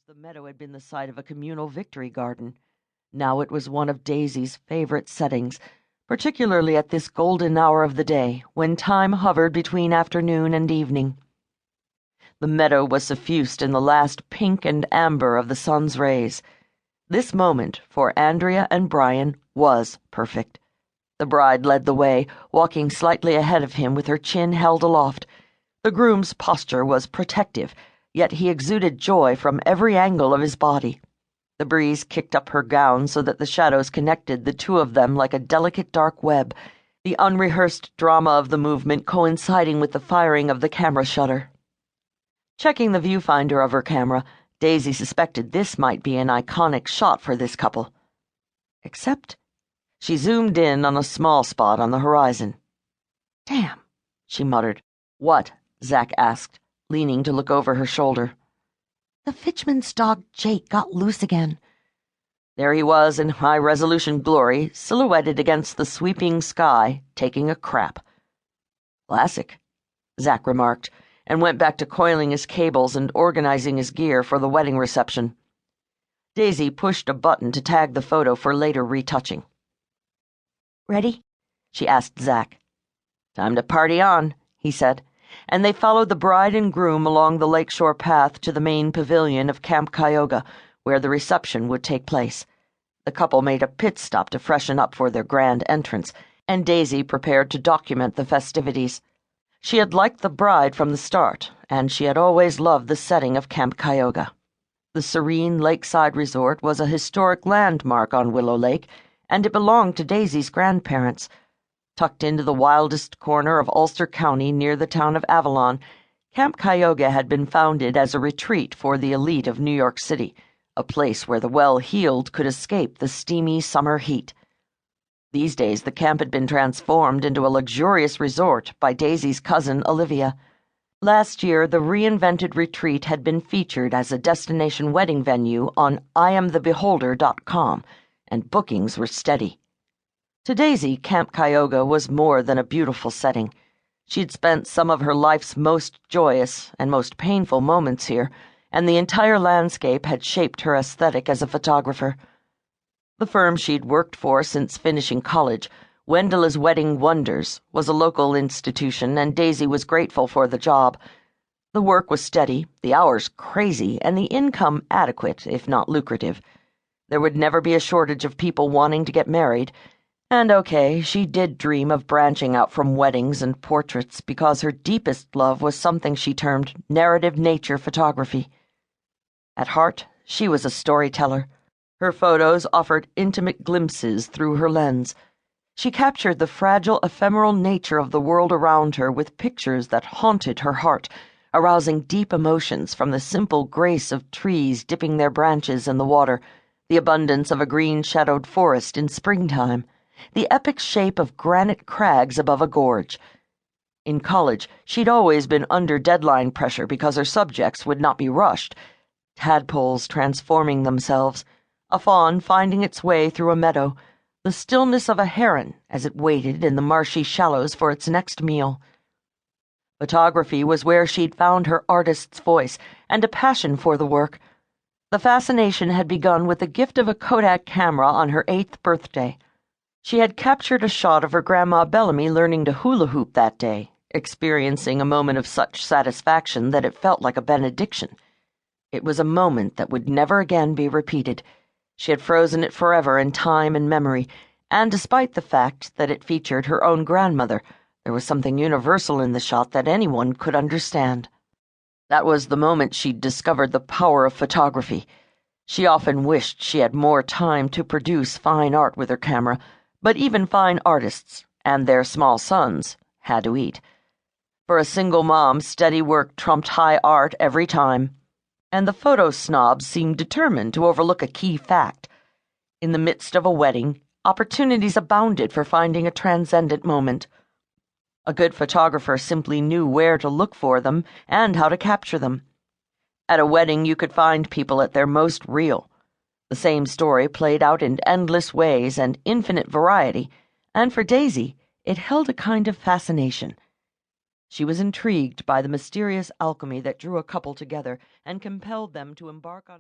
the meadow had been the site of a communal victory garden. Now it was one of Daisy's favorite settings, particularly at this golden hour of the day, when time hovered between afternoon and evening. The meadow was suffused in the last pink and amber of the sun's rays. This moment, for Andrea and Brian, was perfect. The bride led the way, walking slightly ahead of him with her chin held aloft. The groom's posture was protective, yet he exuded joy from every angle of his body. The breeze kicked up her gown so that the shadows connected the two of them like a delicate dark web, the unrehearsed drama of the movement coinciding with the firing of the camera shutter. Checking the viewfinder of her camera, Daisy suspected this might be an iconic shot for this couple. Except she zoomed in on a small spot on the horizon. "Damn," she muttered. "What?" Zach asked, leaning to look over her shoulder. "The Fitchman's dog Jake got loose again." There he was in high-resolution glory, silhouetted against the sweeping sky, taking a crap. "Classic," Zach remarked, and went back to coiling his cables and organizing his gear for the wedding reception. Daisy pushed a button to tag the photo for later retouching. "Ready?" she asked Zach. "Time to party on," he said, and they followed the bride and groom along the lakeshore path to the main pavilion of Camp Cayuga, where the reception would take place. The couple made a pit stop to freshen up for their grand entrance, and Daisy prepared to document the festivities. She had liked the bride from the start, and she had always loved the setting of Camp Cayuga. The serene lakeside resort was a historic landmark on Willow Lake, and it belonged to Daisy's grandparents. Tucked into the wildest corner of Ulster County near the town of Avalon, Camp Cayuga had been founded as a retreat for the elite of New York City, a place where the well-heeled could escape the steamy summer heat. These days, the camp had been transformed into a luxurious resort by Daisy's cousin Olivia. Last year, the reinvented retreat had been featured as a destination wedding venue on IamTheBeholder.com, and bookings were steady. To Daisy, Camp Cayuga was more than a beautiful setting. She'd spent some of her life's most joyous and most painful moments here, and the entire landscape had shaped her aesthetic as a photographer. The firm she'd worked for since finishing college, Wendela's Wedding Wonders, was a local institution, and Daisy was grateful for the job. The work was steady, the hours crazy, and the income adequate, if not lucrative. There would never be a shortage of people wanting to get married. And okay, she did dream of branching out from weddings and portraits because her deepest love was something she termed narrative nature photography. At heart, she was a storyteller. Her photos offered intimate glimpses through her lens. She captured the fragile, ephemeral nature of the world around her with pictures that haunted her heart, arousing deep emotions from the simple grace of trees dipping their branches in the water, the abundance of a green-shadowed forest in springtime, the epic shape of granite crags above a gorge. In college, she'd always been under deadline pressure because her subjects would not be rushed. Tadpoles transforming themselves, a fawn finding its way through a meadow, the stillness of a heron as it waited in the marshy shallows for its next meal. Photography was where she'd found her artist's voice and a passion for the work. The fascination had begun with the gift of a Kodak camera on her 8th birthday. She had captured a shot of her Grandma Bellamy learning to hula hoop that day, experiencing a moment of such satisfaction that it felt like a benediction. It was a moment that would never again be repeated. She had frozen it forever in time and memory, and despite the fact that it featured her own grandmother, there was something universal in the shot that anyone could understand. That was the moment she'd discovered the power of photography. She often wished she had more time to produce fine art with her camera, but even fine artists, and their small sons, had to eat. For a single mom, steady work trumped high art every time. And the photo snob seemed determined to overlook a key fact. In the midst of a wedding, opportunities abounded for finding a transcendent moment. A good photographer simply knew where to look for them and how to capture them. At a wedding, you could find people at their most real. The same story played out in endless ways and infinite variety, and for Daisy, it held a kind of fascination. She was intrigued by the mysterious alchemy that drew a couple together and compelled them to embark on